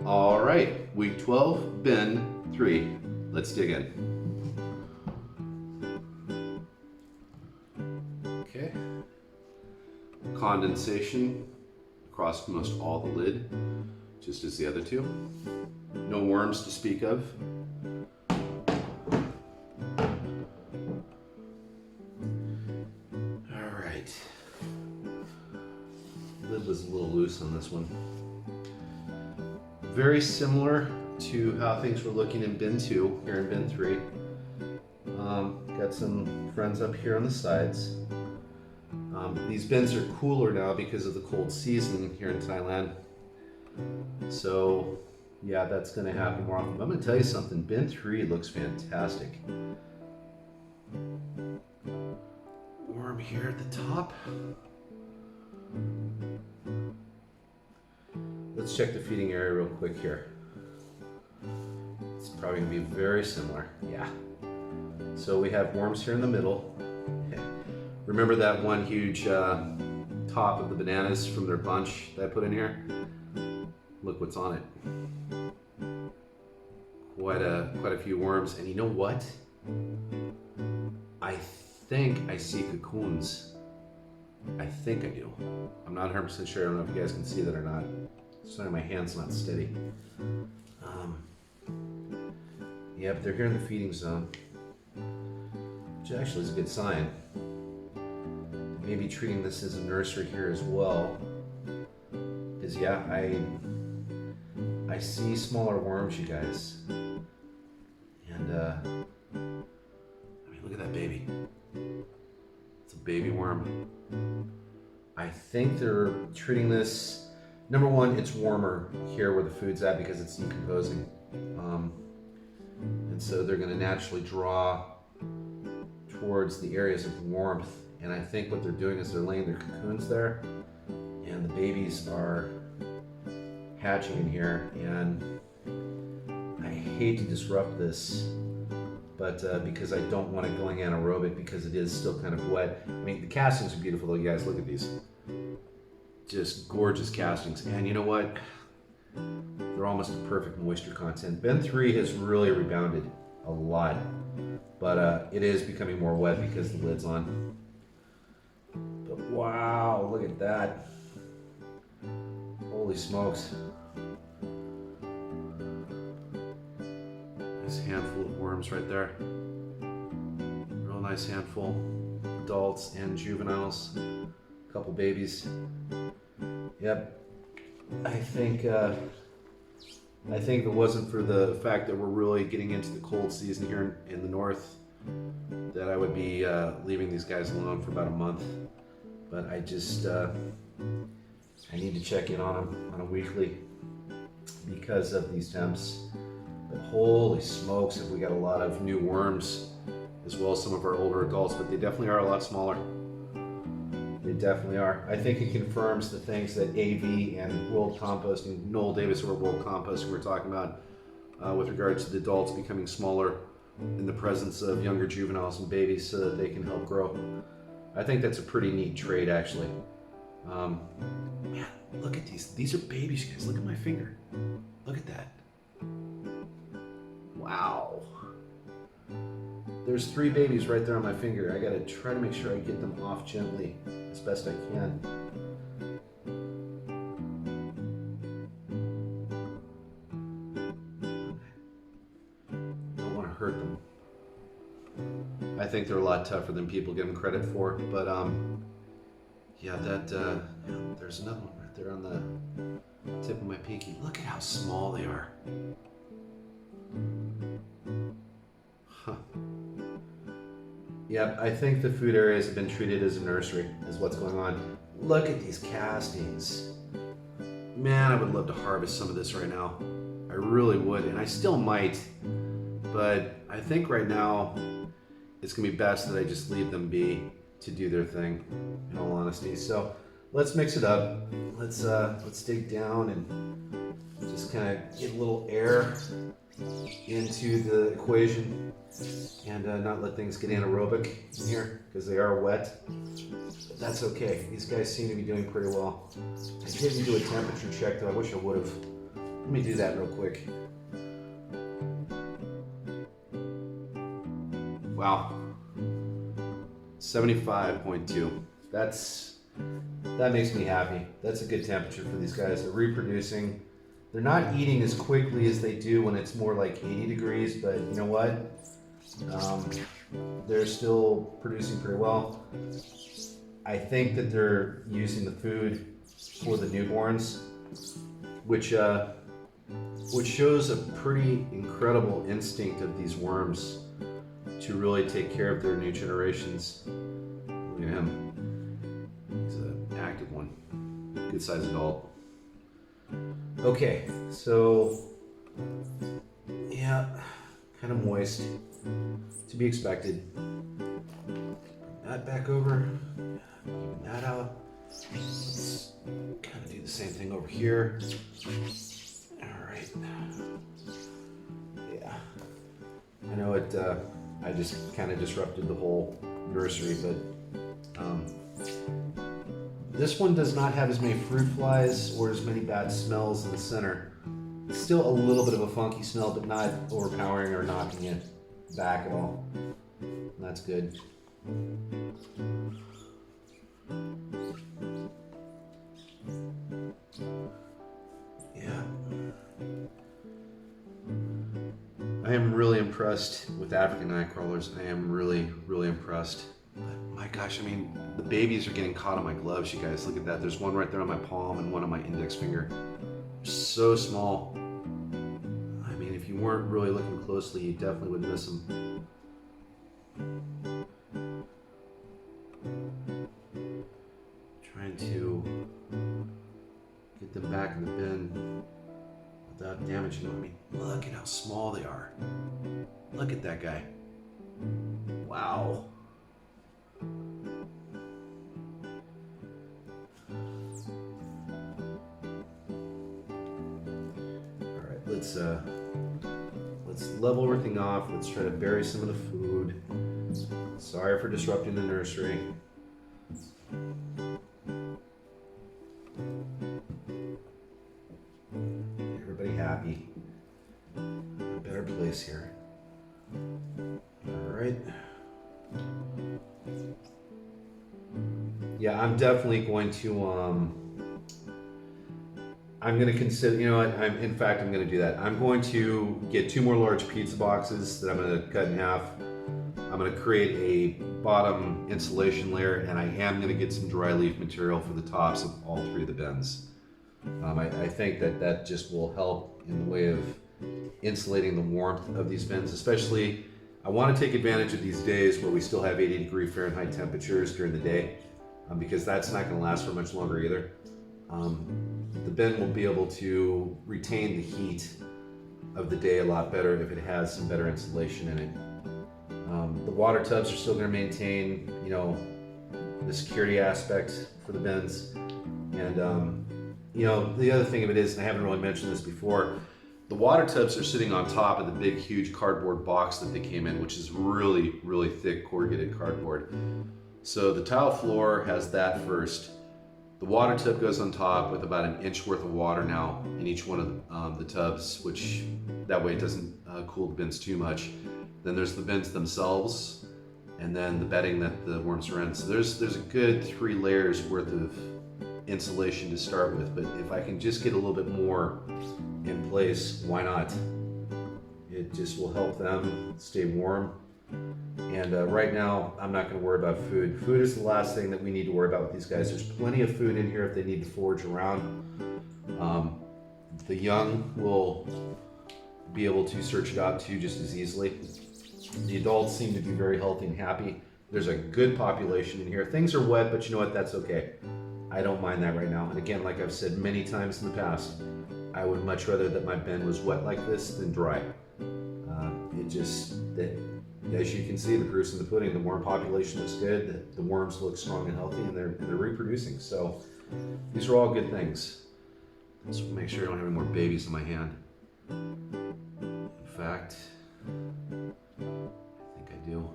All right, week 12, bin 3. Let's dig in. Okay. Condensation across most all the lid, just as the other two. No worms to speak of. All right. Lid was a little loose on this one. Very similar to how things were looking in bin 2, here in bin 3. Got some friends up here on the sides. These bins are cooler now because of the cold season here in Thailand. So yeah, that's gonna happen more often. But I'm gonna tell you something, bin 3 looks fantastic. Worm here at the top. Let's check the feeding area real quick here. It's probably gonna be very similar, yeah. So we have worms here in the middle. Remember that one huge top of the bananas from their bunch that I put in here? Look what's on it. Quite a few worms, and you know what? I think I see cocoons. I think I do. I'm not 100% sure. I don't know if you guys can see that or not. Sorry, my hand's not steady. Yeah, but they're here in the feeding zone, which actually is a good sign. Maybe treating this as a nursery here as well. Because yeah, I see smaller worms, you guys. And I mean, look at that baby. It's a baby worm. I think they're treating this, number one, it's warmer here where the food's at because it's decomposing. And so they're gonna naturally draw towards the areas of warmth. And I think what they're doing is they're laying their cocoons there, and the babies are hatching in here. And I hate to disrupt this, but because I don't want it going anaerobic because it is still kind of wet. I mean, the castings are beautiful though, you guys, look at these. Just gorgeous castings. And you know what? They're almost a perfect moisture content. bin 3 has really rebounded a lot, but it is becoming more wet because the lid's on. But wow, look at that. Holy smokes. Nice handful of worms right there. Real nice handful. Adults and juveniles. A couple babies. Yep. I think if it wasn't for the fact that we're really getting into the cold season here in the north, that I would be leaving these guys alone for about a month. But I just, I need to check in on them on a weekly because of these temps. But holy smokes, have we got a lot of new worms, as well as some of our older adults, but they definitely are a lot smaller. They definitely are. I think it confirms the things that AV and World Composting, Noel Davis or World Composting were talking about with regards to the adults becoming smaller in the presence of younger juveniles and babies so that they can help grow. I think that's a pretty neat trade, actually. Man, look at these. These are babies, guys. Look at my finger. Look at that. Wow. There's 3 babies right there on my finger. I gotta try to make sure I get them off gently as best I can. Don't want to hurt them. I think they're a lot tougher than people give them credit for, but yeah, that yeah, there's another one right there on the tip of my pinky. Look at how small they are. Huh. Yep, I think the food areas have been treated as a nursery, is what's going on. Look at these castings. Man, I would love to harvest some of this right now. I really would, and I still might, but I think right now it's gonna be best that I just leave them be to do their thing, in all honesty. So let's mix it up. Let's dig down and just kind of get a little air into the equation and not let things get anaerobic in here because they are wet. But that's okay. These guys seem to be doing pretty well. I didn't do a temperature check though. I wish I would have. Let me do that real quick. Wow. 75.2. That makes me happy. That's a good temperature for these guys. They're reproducing. They're not eating as quickly as they do when it's more like 80 degrees, but you know what? They're still producing pretty well. I think that they're using the food for the newborns, which shows a pretty incredible instinct of these worms to really take care of their new generations. Look at him. He's an active one. Good sized adult. Okay, so yeah, kind of moist. To be expected. Bring that back over. Even that out. Let's kind of do the same thing over here. Alright. Yeah. I know it, I just kind of disrupted the whole nursery, but this one does not have as many fruit flies or as many bad smells in the center. It's still a little bit of a funky smell, but not overpowering or knocking it back at all. That's good. Yeah. I am really impressed with African Nightcrawlers. I am really, really impressed. But my gosh, I mean, the babies are getting caught on my gloves, you guys. Look at that. There's one right there on my palm and one on my index finger. So small. I mean, if you weren't really looking closely, you definitely would miss them. Trying to get them back in the bin without damaging them. I mean, look at how small they are. Look at that guy. Wow. Let's level everything off. Let's try to bury some of the food. Sorry for disrupting the nursery. Everybody happy. A better place here. All right. Yeah, I'm definitely going to I'm going to consider, you know what, in fact, I'm going to do that. I'm going to get 2 more large pizza boxes that I'm going to cut in half. I'm going to create a bottom insulation layer, and I am going to get some dry leaf material for the tops of all 3 of the bins. I think that just will help in the way of insulating the warmth of these bins, especially I want to take advantage of these days where we still have 80-degree Fahrenheit temperatures during the day, because that's not going to last for much longer either. The bin will be able to retain the heat of the day a lot better if it has some better insulation in it. The water tubs are still going to maintain, you know, the security aspect for the bins. And, you know, the other thing of it is, and I haven't really mentioned this before, the water tubs are sitting on top of the big, huge cardboard box that they came in, which is really, really thick corrugated cardboard. So the tile floor has that first. The water tub goes on top with about an inch worth of water now in each one of the tubs, which that way it doesn't cool the bins too much. Then there's the bins themselves, and then the bedding that the worms are in. So there's a good 3 layers worth of insulation to start with, but if I can just get a little bit more in place, why not? It just will help them stay warm. And right now, I'm not going to worry about food. Food is the last thing that we need to worry about with these guys. There's plenty of food in here if they need to forage around. The young will be able to search it out too just as easily. The adults seem to be very healthy and happy. There's a good population in here. Things are wet, but you know what? That's okay. I don't mind that right now. And again, like I've said many times in the past, I would much rather that my bin was wet like this than dry. As you can see, the proof's in the pudding. The worm population looks good. The worms look strong and healthy, and they're reproducing. So these are all good things. Let's make sure I don't have any more babies in my hand. In fact, I think I do.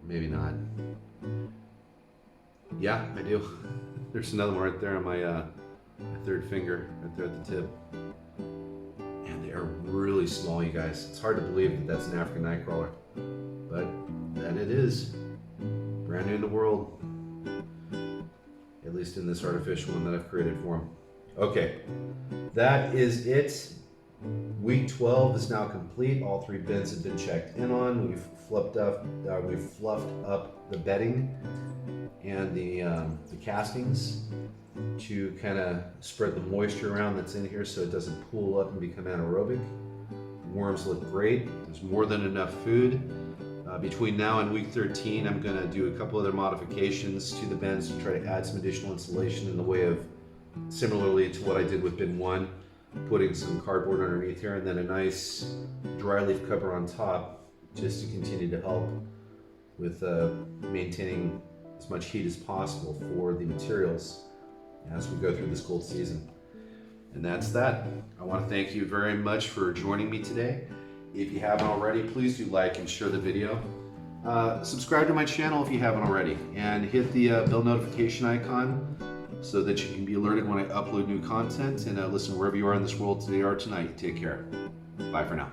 Maybe not. Yeah, I do. There's another one right there on My third finger right there at the tip. And they are really small, you guys. It's hard to believe that that's an African Nightcrawler, but that it is. Brand new in the world. At least in this artificial one that I've created for him. Okay, that is it. Week 12 is now complete. All 3 bins have been checked in on. We've fluffed up the bedding and the castings to kind of spread the moisture around that's in here so it doesn't pool up and become anaerobic. The worms look great. There's more than enough food. Between now and week 13, I'm going to do a couple other modifications to the bins to try to add some additional insulation in the way of, similarly to what I did with bin 1, putting some cardboard underneath here and then a nice dry leaf cover on top just to continue to help with maintaining as much heat as possible for the materials as we go through this cold season. And that's that. I want to thank you very much for joining me today. If you haven't already, please do like and share the video. Subscribe to my channel if you haven't already, and hit the bell notification icon so that you can be alerted when I upload new content. And listen, wherever you are in this world today or tonight, take care. Bye for now.